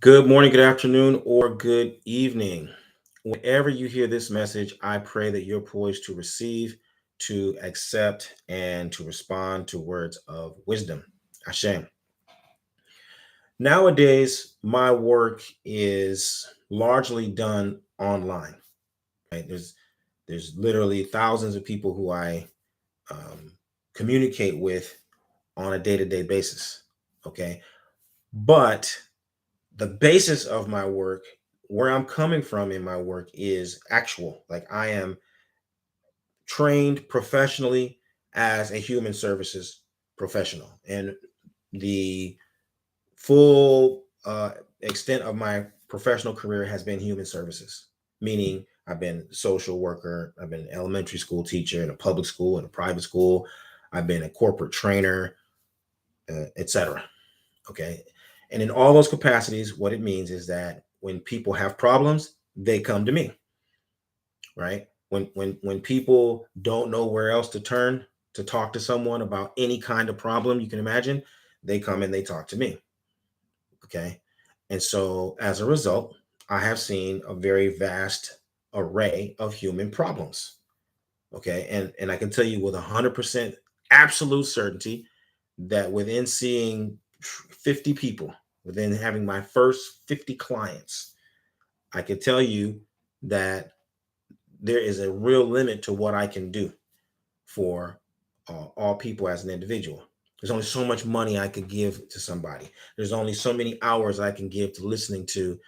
Good morning, good afternoon, or good evening. Whenever you hear this message, I pray that you're poised to receive, to accept, and to respond to words of wisdom. Ashem. Nowadays, my work is largely done online. Right? There's literally thousands of people who I um, communicate with on a day-to-day basis. Okay, but the basis of my work, where I'm coming from in my work, is actual. Like I am trained professionally as a human services professional, and the full extent of my professional career has been human services, meaning I've been social worker, I've been an elementary school teacher in a public school, in a private school, I've been a corporate trainer, etc. Okay. And in all those capacities, what it means is that when people have problems, they come to me, right? When people don't know where else to turn to talk to someone about any kind of problem you can imagine, they come and they talk to me. Okay. And so as a result, I have seen a very vast array of human problems. Okay. And I can tell you with 100% absolute certainty that within seeing 50 people, within having my first 50 clients, I can tell you that there is a real limit to what I can do for all people as an individual. There's only so much money I could give to somebody. There's only so many hours I can give to listening to,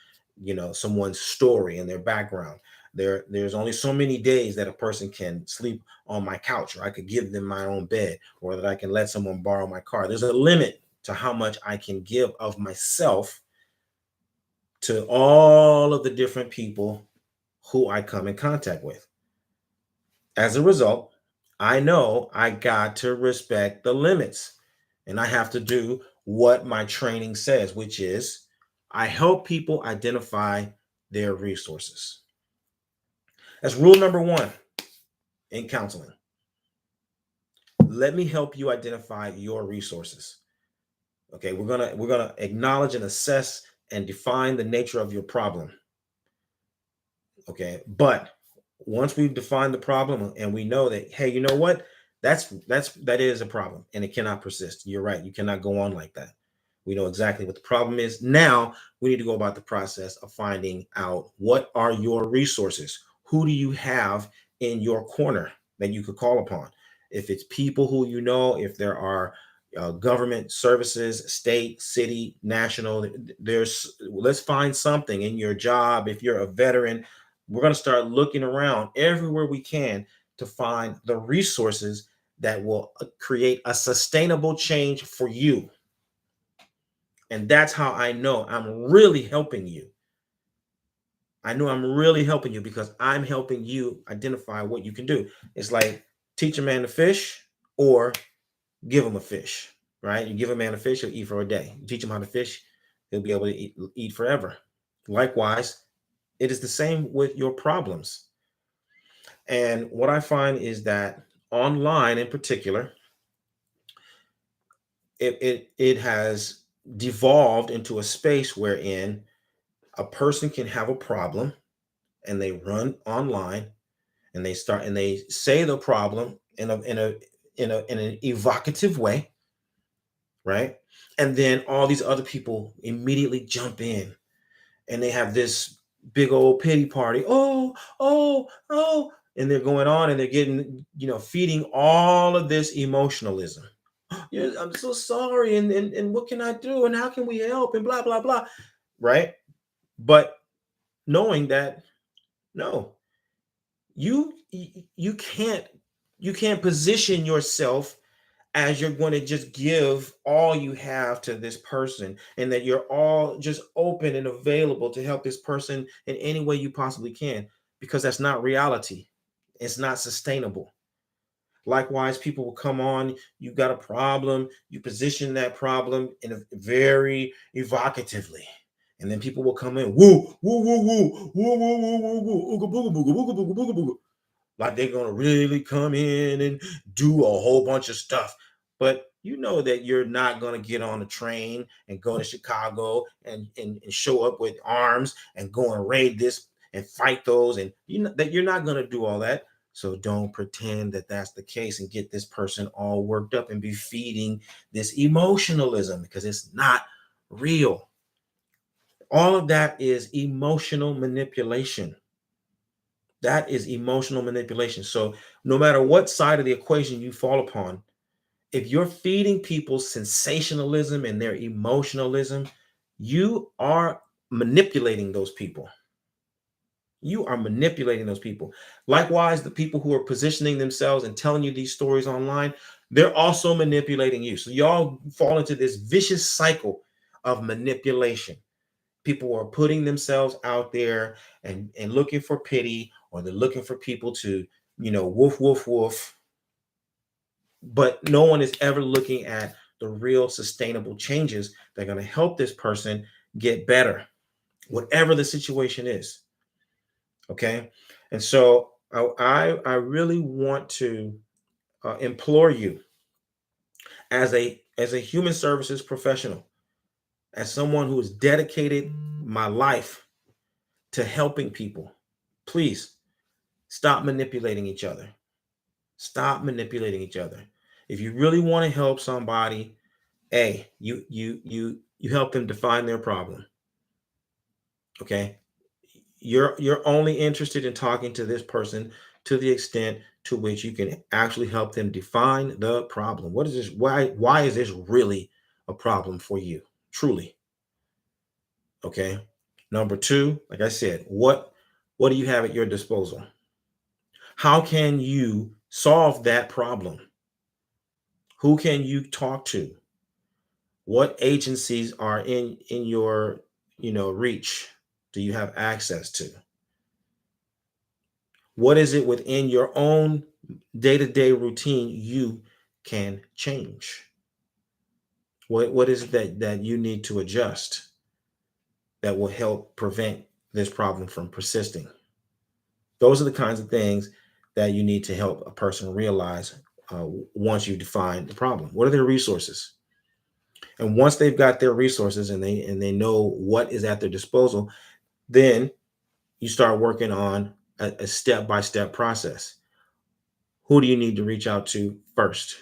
someone's story and their background. There's only so many days that a person can sleep on my couch, or I could give them my own bed, or that I can let someone borrow my car. There's a limit to how much I can give of myself to all of the different people who I come in contact with. As a result, I know I got to respect the limits, and I have to do what my training says, which is I help people identify their resources. That's rule number one in counseling. Let me help you identify your resources. Okay, we're gonna acknowledge and assess and define the nature of your problem. Okay, but once we've defined the problem and we know that, hey, you know what, that is a problem and it cannot persist. You're right, you cannot go on like that. We know exactly what the problem is. Now we need to go about the process of finding out what are your resources. Who do you have in your corner that you could call upon? If it's people who you know, if there are government services, state, city, national, there's let's find something in your job. If you're a veteran, we're going to start looking around everywhere we can to find the resources that will create a sustainable change for you. And that's how I know I'm really helping you. I know I'm really helping you because I'm helping you identify what you can do. It's like teach a man to fish or give him a fish, right? You give a man a fish, he'll eat for a day. You teach him how to fish, he'll be able to eat forever. Likewise, it is the same with your problems. And what I find is that online in particular, it has devolved into a space wherein a person can have a problem and they run online and they say the problem in an evocative way, right? And then all these other people immediately jump in and they have this big old pity party. Oh, and they're going on and they're getting, feeding all of this emotionalism. Yeah, I'm so sorry, and what can I do, and how can we help, and blah blah blah, right? But knowing that, no, you you can't you can't position yourself as you're going to just give all you have to this person, and that you're all just open and available to help this person in any way you possibly can, because that's not reality. It's not sustainable. Likewise, people will come on, you got a problem, you position that problem in a very evocatively. And then people will come in, woo, woo, woo, woo, woo, woo, woo, woo, woo, ooga booga booga, booga booga booga booga. Like they're gonna really come in and do a whole bunch of stuff. But you know that you're not going to get on a train and go to Chicago and show up with arms and go and raid this and fight those. And you know that you're not going to do all that. So don't pretend that that's the case and get this person all worked up and be feeding this emotionalism, because it's not real. All of that is emotional manipulation. That is emotional manipulation. So no matter what side of the equation you fall upon, if you're feeding people sensationalism and their emotionalism, you are manipulating those people. You are manipulating those people. Likewise, the people who are positioning themselves and telling you these stories online, they're also manipulating you. So y'all fall into this vicious cycle of manipulation. People are putting themselves out there and looking for pity, or they're looking for people to, woof, woof, woof. But no one is ever looking at the real sustainable changes that are going to help this person get better, whatever the situation is. Okay. And so I really want to implore you, as a human services professional, as someone who has dedicated my life to helping people, please stop manipulating each other. Stop manipulating each other. If you really want to help somebody, hey, you help them define their problem. Okay. You're only interested in talking to this person to the extent to which you can actually help them define the problem. What is this? Why is this really a problem for you? Truly. Okay. Number two, like I said, what do you have at your disposal? How can you solve that problem? Who can you talk to? What agencies are in your reach? Do you have access to? What is it within your own day-to-day routine you can change? What is it that you need to adjust that will help prevent this problem from persisting? Those are the kinds of things that you need to help a person realize once you define the problem. What are their resources? And once they've got their resources and they know what is at their disposal, then you start working on a step-by-step process. Who do you need to reach out to first?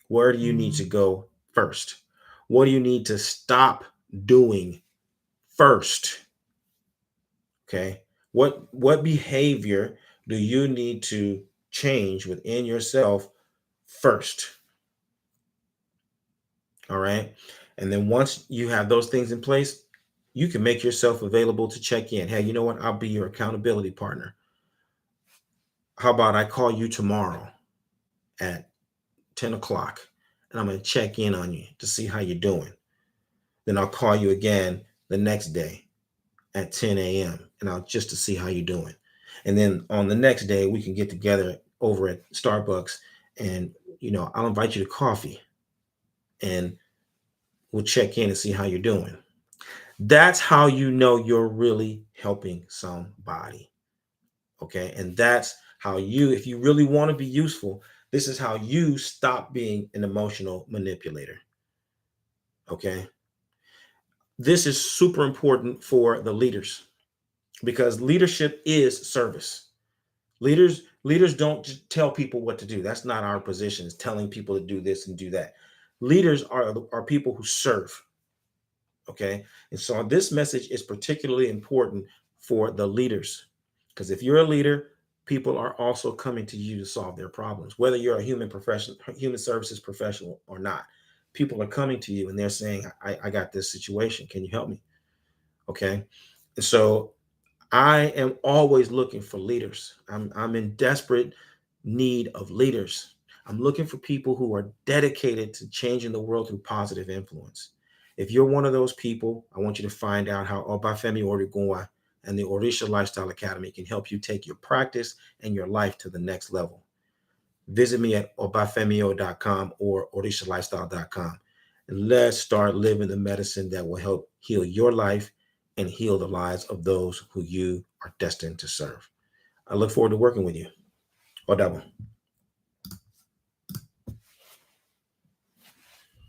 Where do you need to go first? What do you need to stop doing first? Okay. What behavior do you need to change within yourself first? All right. And then once you have those things in place, you can make yourself available to check in. Hey, you know what? I'll be your accountability partner. How about I call you tomorrow at 10 o'clock and I'm going to check in on you to see how you're doing. Then I'll call you again the next day at 10 a.m. and I'll just to see how you're doing. And then on the next day, we can get together over at Starbucks and, I'll invite you to coffee and we'll check in and see how you're doing. That's how you know you're really helping somebody. Okay. And that's how if you really want to be useful, this is how you stop being an emotional manipulator. Okay. This is super important for the leaders, because leadership is service. Leaders don't just tell people what to do. That's not our position, is telling people to do this and do that. Leaders are people who serve. Okay. And so this message is particularly important for the leaders, because if you're a leader, people are also coming to you to solve their problems, whether you're a human services professional or not. People are coming to you and they're saying, I got this situation. Can you help me? Okay. And so I am always looking for leaders. I'm in desperate need of leaders. I'm looking for people who are dedicated to changing the world through positive influence. If you're one of those people, I want you to find out how Obafemi Origunwa and the Orisha Lifestyle Academy can help you take your practice and your life to the next level. Visit me at obafemio.com or orishalifestyle.com. And let's start living the medicine that will help heal your life and heal the lives of those who you are destined to serve. I look forward to working with you. Odabo.